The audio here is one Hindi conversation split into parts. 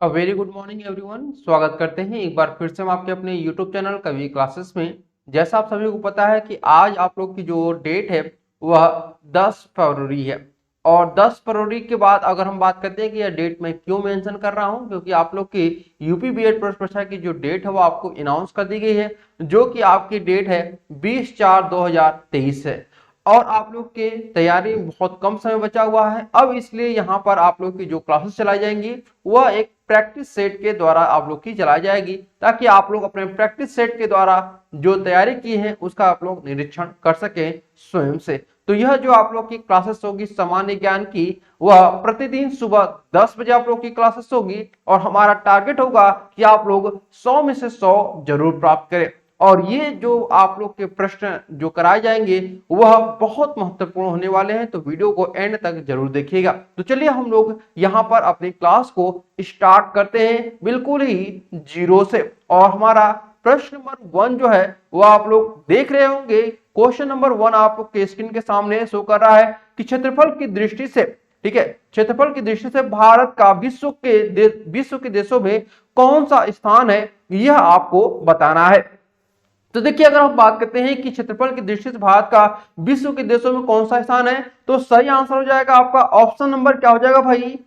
Very good morning everyone. स्वागत करते हैं एक बार फिर से हम आपके अपने यूट्यूब चैनल कवि क्लासेस में। जैसा आप सभी को पता है कि आज आप लोग की जो डेट है वह 10 फरवरी है। और 10 फरवरी के बाद अगर हम बात करते हैं कि यह डेट मैं क्यों मेंशन कर रहा हूं, क्योंकि आप लोग की यूपी बीएड प्रवेश परीक्षा की जो डेट है वो आपको अनाउंस कर दी गई है, जो कि आपकी डेट है 20/4/2023 है। और आप लोग के तैयारी में बहुत कम समय बचा हुआ है। अब इसलिए यहाँ पर आप लोग की जो क्लासेस चलाई जाएंगी वह एक प्रैक्टिस सेट के द्वारा आप लोग की चलाई जाएगी, ताकि आप लोग अपने प्रैक्टिस सेट के द्वारा जो तैयारी की है उसका आप लोग निरीक्षण कर सकें स्वयं से। तो यह जो आप लोग की क्लासेस होगी सामान्य ज्ञान की, वह प्रतिदिन सुबह 10 बजे आप लोग की क्लासेस होगी। और हमारा टारगेट होगा कि आप लोग 100 में से 100 जरूर प्राप्त करें। और ये जो आप लोग के प्रश्न जो कराए जाएंगे वह बहुत महत्वपूर्ण होने वाले हैं, तो वीडियो को एंड तक जरूर देखिएगा। तो चलिए हम लोग यहाँ पर अपनी क्लास को स्टार्ट करते हैं बिल्कुल ही जीरो से। और हमारा प्रश्न नंबर 1 जो है वह आप लोग देख रहे होंगे। क्वेश्चन नंबर 1 आप लोग के स्क्रीन के सामने शो कर रहा है कि क्षेत्रफल की दृष्टि से, ठीक है, क्षेत्रफल की दृष्टि से भारत का विश्व के देशों में कौन सा स्थान है, यह आपको बताना है। तो देखिए, अगर हम बात करते हैं कि क्षेत्रफल की दृष्टि से भारत का विश्व के देशों में कौन सा स्थान है, तो सही आंसर हो जाएगा आपका ऑप्शन नंबर क्या हो जाएगा भाई?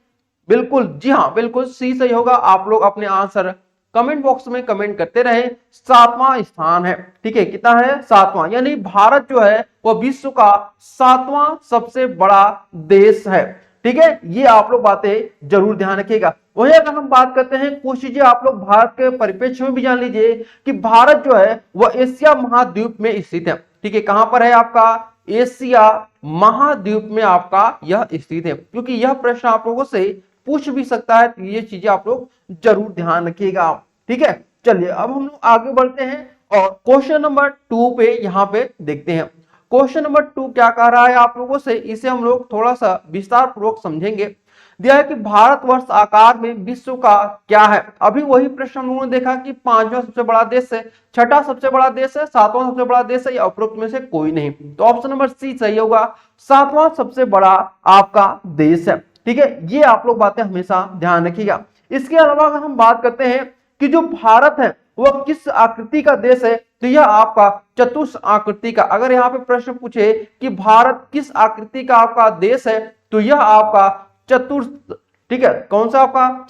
बिल्कुल, जी हाँ, बिल्कुल सी सही होगा। आप लोग अपने आंसर कमेंट बॉक्स में कमेंट करते रहे। 7वां स्थान है, ठीक है, कितना है? 7वां। यानी भारत जो है वह विश्व का 7वां सबसे बड़ा देश है, ठीक है। ये आप लोग बातें जरूर ध्यान रखिएगा। वही अगर हम बात करते हैं, कुछ चीजें आप लोग भारत के परिप्रेक्ष्य में भी जान लीजिए कि भारत जो है वह एशिया महाद्वीप में स्थित है, ठीक है। कहां पर है आपका? एशिया महाद्वीप में आपका यह स्थित है, क्योंकि यह प्रश्न आप लोगों से पूछ भी सकता है। तो ये चीजें आप लोग जरूर ध्यान रखिएगा, ठीक है। चलिए अब हम लोग आगे बढ़ते हैं और क्वेश्चन नंबर 2 पे यहां पे देखते हैं। क्वेश्चन नंबर 2 क्या कह रहा है आप लोगों से, इसे हम लोग थोड़ा सा विस्तार पूर्वक समझेंगे। दिया है कि भारतवर्ष आकार में विश्व का क्या है। अभी वही प्रश्न हम लोगों ने देखा कि 5वां सबसे बड़ा देश है, 6ठा सबसे बड़ा देश है, 7वां सबसे बड़ा देश है, या उपरोक्त में से कोई नहीं। तो ऑप्शन नंबर सी सही होगा, 7वां सबसे बड़ा आपका देश है, ठीक है। ये आप लोग बातें हमेशा ध्यान रखिएगा। इसके अलावा अगर हम बात करते हैं कि जो भारत है वह किस आकृति का देश है, तो यह आपका चतुष्क आकृति का। अगर यहाँ पे प्रश्न पूछे कि भारत किस आकृति का आपका देश है, तो यह आपका चतुर्थ, ठीक है, कौन सा आपका?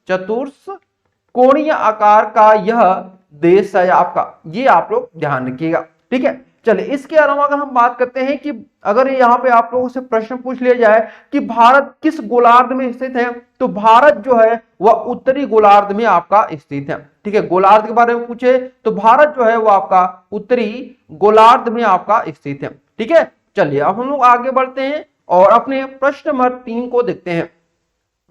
चतुष्कोणीय आकार का यह देश है आपका। ये आप लोग ध्यान रखिएगा, ठीक है। चलिए इसके अलावा अगर हम बात करते हैं कि अगर यहाँ पे आप लोगों से प्रश्न पूछ लिया जाए कि भारत किस गोलार्ध में स्थित है, तो भारत जो है वह उत्तरी गोलार्ध में आपका स्थित है, ठीक है। गोलार्ध के बारे में पूछे तो भारत जो है वह आपका उत्तरी गोलार्ध में आपका स्थित है, ठीक है। चलिए अब हम लोग आगे बढ़ते हैं और अपने प्रश्न नंबर 3 को देखते हैं।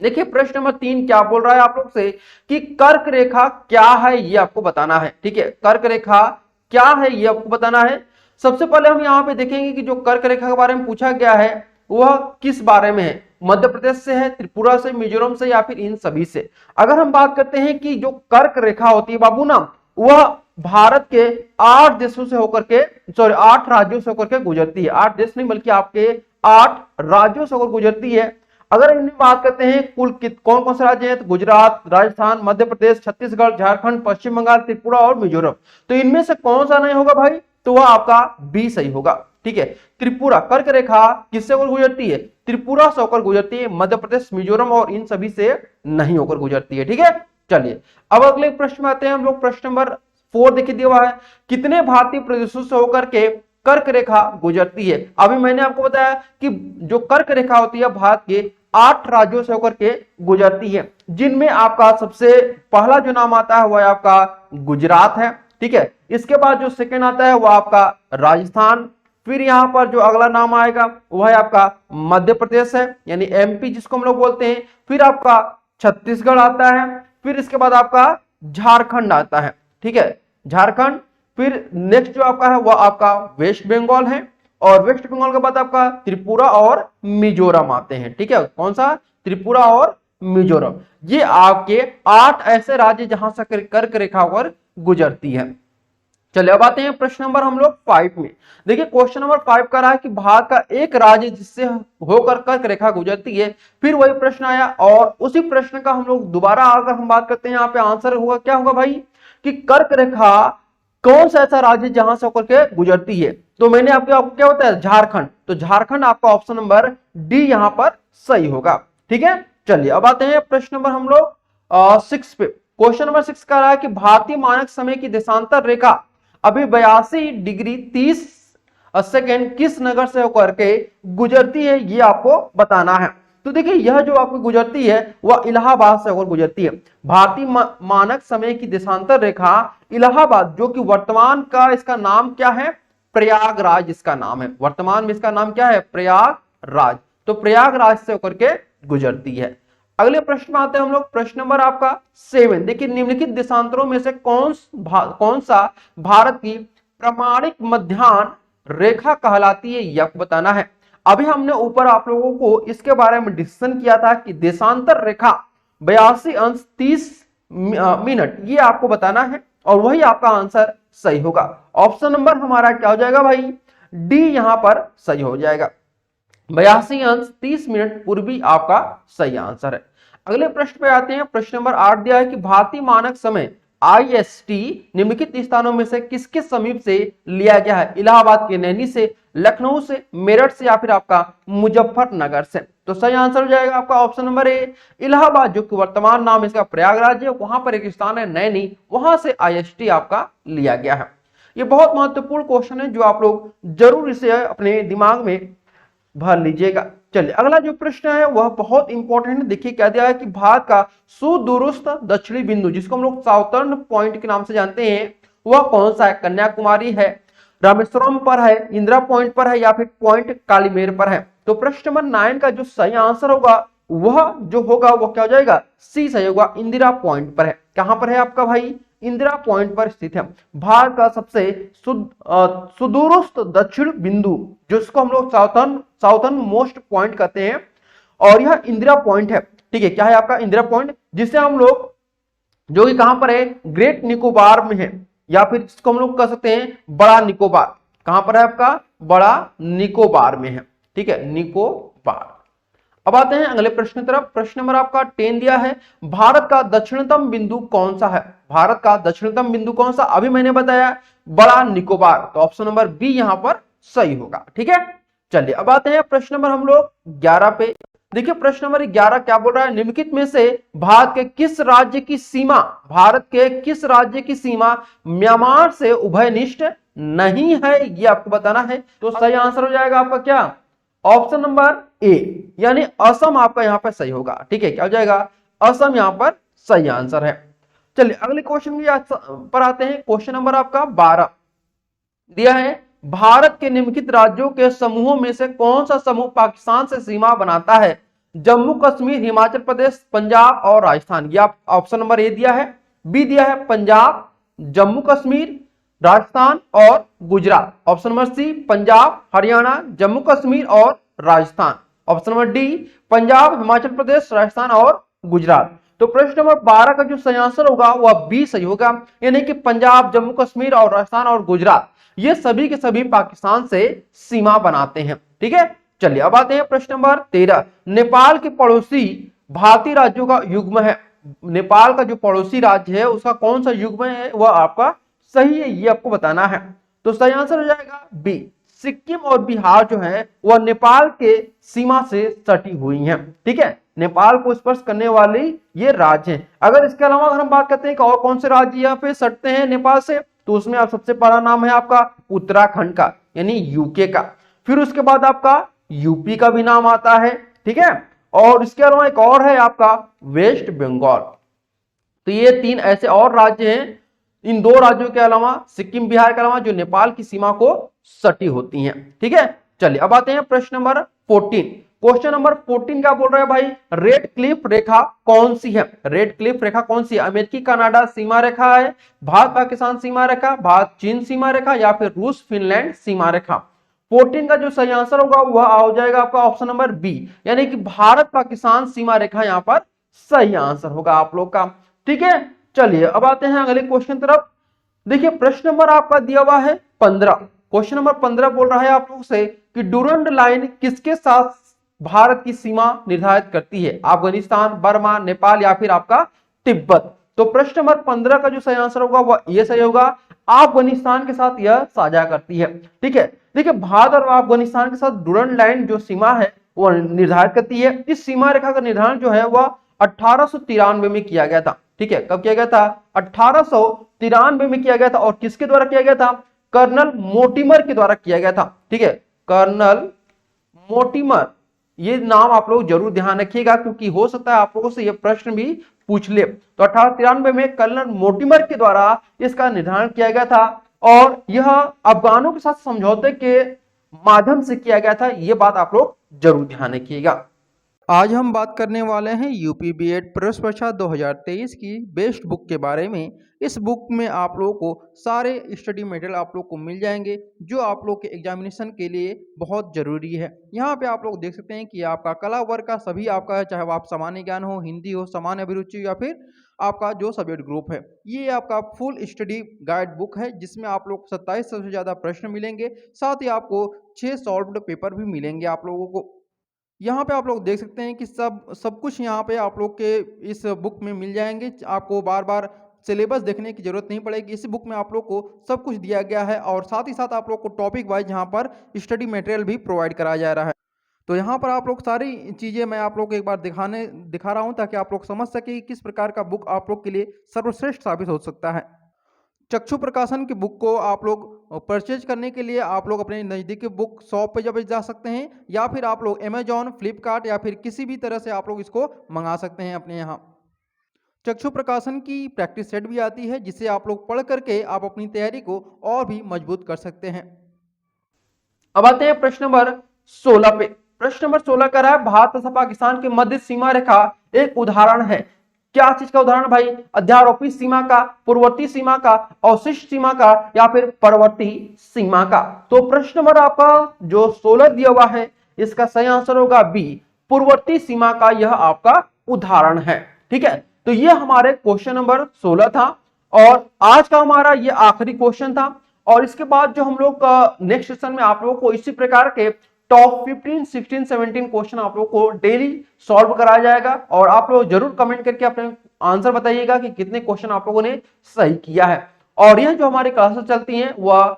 देखिए प्रश्न नंबर 3 क्या बोल रहा है आप लोग से कि कर्क रेखा क्या है, ये आपको बताना है, ठीक है। कर्क रेखा क्या है ये आपको बताना है। सबसे पहले हम यहाँ पे देखेंगे कि जो कर्क रेखा के बारे में पूछा गया है वह किस बारे में है। मध्य प्रदेश से है, त्रिपुरा से, मिजोरम से, या फिर इन सभी से। अगर हम बात करते हैं कि जो कर्क रेखा होती है बाबू ना, वह भारत के 8 देशों से होकर के, सॉरी 8 राज्यों से होकर के गुजरती है। 8 देश नहीं बल्कि आपके 8 राज्यों से होकर गुजरती है। अगर इनमें बात करते हैं कुल कौन कौन से राज्य हैं, तो गुजरात, राजस्थान, मध्य प्रदेश, छत्तीसगढ़, झारखंड, पश्चिम बंगाल, त्रिपुरा और मिजोरम। तो इनमें से कौन सा नहीं होगा भाई? तो वह आपका बी सही होगा, ठीक है। त्रिपुरा, कर्क रेखा किससे होकर गुजरती है? त्रिपुरा से होकर गुजरती है। मध्य प्रदेश, मिजोरम और इन सभी से नहीं होकर गुजरती है, ठीक है। चलिए अब अगले प्रश्न में आते हैं हम लोग। प्रश्न नंबर 4 देखिए दिया हुआ है, कितने भारतीय प्रदेशों से होकर के कर्क रेखा गुजरती है। अभी मैंने आपको बताया कि जो कर्क रेखा होती है भारत के 8 राज्यों से होकर के गुजरती है, जिनमें आपका सबसे पहला जो नाम आता है वह आपका गुजरात है, ठीक है। इसके बाद जो सेकंड आता है वह आपका राजस्थान। फिर यहां पर जो अगला नाम आएगा वह है आपका मध्य प्रदेश है, यानी एमपी जिसको हम लोग बोलते हैं। फिर आपका छत्तीसगढ़ आता है। फिर इसके बाद आपका झारखंड आता है, ठीक है, झारखंड। फिर नेक्स्ट जो आपका है वह आपका वेस्ट बंगाल है, और वेस्ट बंगाल के बाद आपका त्रिपुरा और मिजोरम आते हैं, ठीक है। कौन सा? त्रिपुरा और मिजोरम। ये आपके 8 ऐसे राज्य जहां से कर्क रेखा पर गुजरती है। चलिए अब आते हैं प्रश्न नंबर हम लोग 5 में। देखिए क्वेश्चन नंबर 5 का रहा है कि भारत का एक राज्य जिससे होकर कर्क रेखा गुजरती है। फिर वही प्रश्न आया और उसी प्रश्न का हम लोग दोबारा अगर हम बात करते हैं, यहाँ पे आंसर होगा क्या होगा भाई कि कर्क रेखा कौन सा ऐसा राज्य जहां से होकर के गुजरती है। तो मैंने आपको क्या होता है झारखंड, तो झारखंड आपका ऑप्शन नंबर डी यहां पर सही होगा। ठीक है, चलिए अब आते हैं प्रश्न नंबर हम लोग 6 पे। क्वेश्चन नंबर 6 का रहा है कि भारतीय मानक समय की देशांतर रेखा अभी 82 डिग्री 30 सेकेंड किस नगर से होकर के गुजरती है, ये आपको बताना है। तो देखिए यह जो आपको गुजरती है वह इलाहाबाद से होकर गुजरती है। भारतीय मानक समय की देशांतर रेखा इलाहाबाद, जो कि वर्तमान का इसका नाम क्या है, प्रयागराज इसका नाम है। वर्तमान में इसका नाम क्या है, प्रयागराज। तो प्रयागराज से होकर के गुजरती है। अगले प्रश्न में आते हैं हम लोग, प्रश्न नंबर आपका 7। देखिए निम्नलिखित देशांतरों में से कौन सा भारत की प्रमाणिक मध्याह्न रेखा कहलाती है, यह आपको बताना है। अभी हमने ऊपर आप लोगों को इसके बारे में डिस्कशन किया था कि देशांतर रेखा 82 अंश 30 मिनट, ये आपको बताना है और वही आपका आंसर सही होगा। ऑप्शन नंबर हमारा क्या हो जाएगा भाई, डी यहां पर सही हो जाएगा। 82 अंश 30 मिनट पूर्वी आपका सही आंसर है। अगले प्रश्न पे आते हैं, प्रश्न नंबर 8 दिया है कि भारतीय मानक समय IST निम्नलिखित स्थानों में से किसके समीप से लिया गया है। इलाहाबाद के नैनी से, लखनऊ से, मेरठ से या फिर आपका मुजफ्फरनगर से। तो सही आंसर हो जाएगा आपका ऑप्शन नंबर ए, इलाहाबाद, जो कि वर्तमान नाम इसका प्रयागराज है। वहां पर एक स्थान है नैनी, वहां से IST आपका लिया गया है। ये बहुत महत्वपूर्ण क्वेश्चन है जो आप लोग जरूर इसे अपने दिमाग में भर लीजिएगा। चलिए अगला जो प्रश्न है वह बहुत इंपॉर्टेंट है। देखिए क्या दिया है कि भारत का सुदूरस्थ दक्षिणी बिंदु, जिसको हम लोग साउथर्न पॉइंट के नाम से जानते हैं, वह कौन सा है। कन्याकुमारी है, रामेश्वरम पर है, इंदिरा पॉइंट पर है या फिर पॉइंट कालीमेर पर है। तो प्रश्न नंबर 9 का जो सही आंसर होगा वह जो होगा वो क्या हो जाएगा, सी सही होगा, इंदिरा पॉइंट पर है। कहां पर है आपका भाई, इंदिरा पॉइंट पर स्थित है। भारत का सबसे सुदूरस्थ दक्षिण बिंदु, जिसको हम लोग साउथर्न मोस्ट पॉइंट कहते हैं, और यह इंदिरा पॉइंट है। ठीक है, क्या है आपका इंदिरा पॉइंट, जिसे हम लोग जो कि कहां पर है, ग्रेट निकोबार में है, या फिर इसको हम लोग कह सकते हैं बड़ा निकोबार। कहां पर है आपका, बड़ा निकोबार में है। ठीक है, निकोबार। अब आते हैं अगले प्रश्न की तरफ। प्रश्न नंबर आपका 10 दिया है, भारत का दक्षिणतम बिंदु कौन सा है। भारत का दक्षिणतम बिंदु कौन सा, अभी मैंने बताया बड़ा निकोबार। तो ऑप्शन नंबर बी यहां पर सही होगा। ठीक है, चलिए अब आते हैं प्रश्न नंबर हम लोग 11 पे। देखिए प्रश्न नंबर 11 क्या बोल रहा है, निम्नलिखित में से भारत के किस राज्य की सीमा, भारत के किस राज्य की सीमा म्यांमार से उभयनिष्ठ नहीं है, ये आपको बताना है। तो सही आंसर हो जाएगा आपका क्या, ऑप्शन नंबर ए, यानी असम आपका यहां पर सही होगा। ठीक है, क्या हो जाएगा, असम यहां पर सही आंसर है। चलिए अगले क्वेश्चन पर आते हैं। क्वेश्चन नंबर आपका 12 दिया है, भारत के निम्नलिखित राज्यों के समूहों में से कौन सा समूह पाकिस्तान से सीमा बनाता है। जम्मू कश्मीर, हिमाचल प्रदेश, पंजाब और राजस्थान। ये आप ऑप्शन नंबर ए दिया है, बी दिया है पंजाब, जम्मू कश्मीर, राजस्थान और Gujarat. Option number C Punjab, Haryana, Jammu Kashmir और Rajasthan. Option number D Punjab, Himachal Pradesh, Rajasthan और गुजरात। तो प्रश्न नंबर 12 का जो सही आंसर होगा वह बी सही होगा, यानी कि पंजाब, जम्मू कश्मीर और राजस्थान और गुजरात ये सभी के सभी पाकिस्तान से सीमा बनाते हैं। ठीक है, चलिए अब आते हैं प्रश्न नंबर 13। नेपाल के पड़ोसी भारतीय राज्यों का युग्म है। नेपाल का जो पड़ोसी राज्य है उसका कौन सा युग्म है, वह आपका सही है, ये आपको बताना है। तो सही आंसर हो जाएगा बी, सिक्किम और बिहार जो है वह नेपाल के सीमा से सटी हुई हैं। ठीक है, नेपाल को स्पर्श करने वाले ये राज्य हैं। अगर इसके अलावा अगर हम बात करते हैं कि और कौन से राज्य यहाँ पे सटते हैं नेपाल से, तो उसमें आप सबसे पहला नाम है आपका उत्तराखंड का, यानी यूके का। फिर उसके बाद आपका यूपी का भी नाम आता है। ठीक है, और इसके अलावा एक और है आपका वेस्ट बंगाल। तो ये 3 ऐसे और राज्य हैं, इन 2 राज्यों के अलावा, सिक्किम बिहार के अलावा, जो नेपाल की सीमा को सटी होती हैं। ठीक है, चलिए अब आते हैं प्रश्न नंबर 14। क्वेश्चन नंबर 14 क्या बोल रहा है भाई, रेड क्लिफ रेखा कौन सी है। रेड क्लिफ रेखा कौन सी है, अमेरिकी कनाडा सीमा रेखा है, भारत पाकिस्तान सीमा रेखा, भारत चीन सीमा रेखा या फिर रूस फिनलैंड सीमा रेखा। 14 का जो सही आंसर होगा वह हो जाएगा आपका ऑप्शन नंबर बी, यानी कि भारत पाकिस्तान सीमा रेखा यहां पर सही आंसर होगा आप लोग का। ठीक है, चलिए अब आते हैं अगले क्वेश्चन तरफ। देखिए प्रश्न नंबर आपका दिया हुआ है 15। क्वेश्चन नंबर 15 बोल रहा है आप लोग से कि डूरंड लाइन किसके साथ भारत की सीमा निर्धारित करती है? अफगानिस्तान, बर्मा, नेपाल या फिर आपका तिब्बत। तो प्रश्न नंबर 15 का जो सही आंसर होगा वह ये सही होगा, अफगानिस्तान के साथ यह साझा करती है। ठीक है, देखिए भारत और अफगानिस्तान के साथ डूरंड लाइन जो सीमा है वह निर्धारित करती है। इस सीमा रेखा का निर्धारण जो है वह 1893 में किया गया था। ठीक है, कब किया गया था? 1893 में किया गया था। और किसके द्वारा किया गया था? कर्नल मोर्टिमर के द्वारा किया गया था। ठीक है, कर्नल मोर्टिमर, ये नाम आप लोग जरूर ध्यान रखिएगा क्योंकि हो सकता है आप लोगों से यह प्रश्न भी पूछ ले। तो 1893 में कर्नल मोर्टिमर के द्वारा इसका निर्धारण किया गया था और यह अफगानों के साथ समझौते के माध्यम से किया गया था। यह बात आप लोग जरूर ध्यान रखिएगा। आज हम बात करने वाले हैं यूपी बीएड प्रवेश परीक्षा 2023 की बेस्ट बुक के बारे में। इस बुक में आप लोगों को सारे स्टडी मटेरियल आप लोग को मिल जाएंगे जो आप लोग के एग्जामिनेशन के लिए बहुत ज़रूरी है। यहाँ पे आप लोग देख सकते हैं कि आपका कला वर्ग का सभी आपका, चाहे वो आप सामान्य ज्ञान हो, हिंदी हो, सामान्य अभिरुचि या फिर आपका जो सब्जेक्ट ग्रुप है, ये आपका फुल स्टडी गाइड बुक है जिसमें आप लोग 27 सबसे ज़्यादा प्रश्न मिलेंगे। साथ ही आपको 6 सॉल्व्ड पेपर भी मिलेंगे आप लोगों को। यहाँ पे आप लोग देख सकते हैं कि सब कुछ यहाँ पे आप लोग के इस बुक में मिल जाएंगे। आपको बार बार सिलेबस देखने की जरूरत नहीं पड़ेगी। इस बुक में आप लोग को सब कुछ दिया गया है और साथ ही साथ आप लोग को टॉपिक वाइज यहाँ पर स्टडी मटेरियल भी प्रोवाइड कराया जा रहा है। तो यहाँ पर आप लोग सारी चीज़ें मैं आप लोग को एक बार दिखा रहा हूँ ताकि आप लोग समझ सके कि किस प्रकार का बुक आप लोग के लिए सर्वश्रेष्ठ साबित हो सकता है। चक्षु प्रकाशन की बुक को आप लोग परचेज करने के लिए आप लोग अपने नज़दीकी बुक शॉप पे जब जा सकते हैं या फिर आप लोग अमेजॉन, फ्लिपकार्ट या फिर किसी भी तरह से आप लोग इसको मंगा सकते हैं अपने यहाँ। चक्षु प्रकाशन की प्रैक्टिस सेट भी आती है जिसे आप लोग पढ़ करके आप अपनी तैयारी को और भी मजबूत कर सकते हैं। अब आते हैं प्रश्न नंबर 16 पे। प्रश्न नंबर 16 कर रहा है भारत तथा पाकिस्तान की मध्य सीमा रेखा एक उदाहरण है। क्या चीज का उदाहरण भाई? अध्यारोपी सीमा का, पूर्ववर्ती सीमा का, अवशिष्ट सीमा का या फिर परवर्ती सीमा का। तो प्रश्न नंबर आपका जो 16 दिया हुआ है इसका सही आंसर होगा बी, पूर्ववर्ती सीमा का यह आपका उदाहरण है। ठीक है, तो यह हमारे क्वेश्चन नंबर 16 था और आज का हमारा यह आखिरी क्वेश्चन था। और इसके बाद जो हम लोग नेक्स्ट सेशन में आप लोगों को इसी प्रकार के टॉप 15, 16, 17 क्वेश्चन आप लोग को डेली सॉल्व कराया जाएगा और आप लोग जरूर कमेंट करके अपने आंसर बताइएगा कि कितने क्वेश्चन आप लोगों ने सही किया है। और यह जो हमारी क्लासेस चलती हैं वह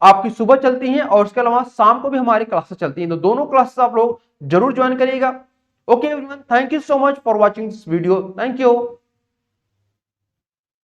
आपकी सुबह चलती हैं और उसके अलावा शाम को भी हमारी क्लासेस चलती हैं। तो दोनों क्लासेस आप लोग जरूर ज्वाइन करिएगा। Okay everyone, thank you so much for watching this video. Thank you.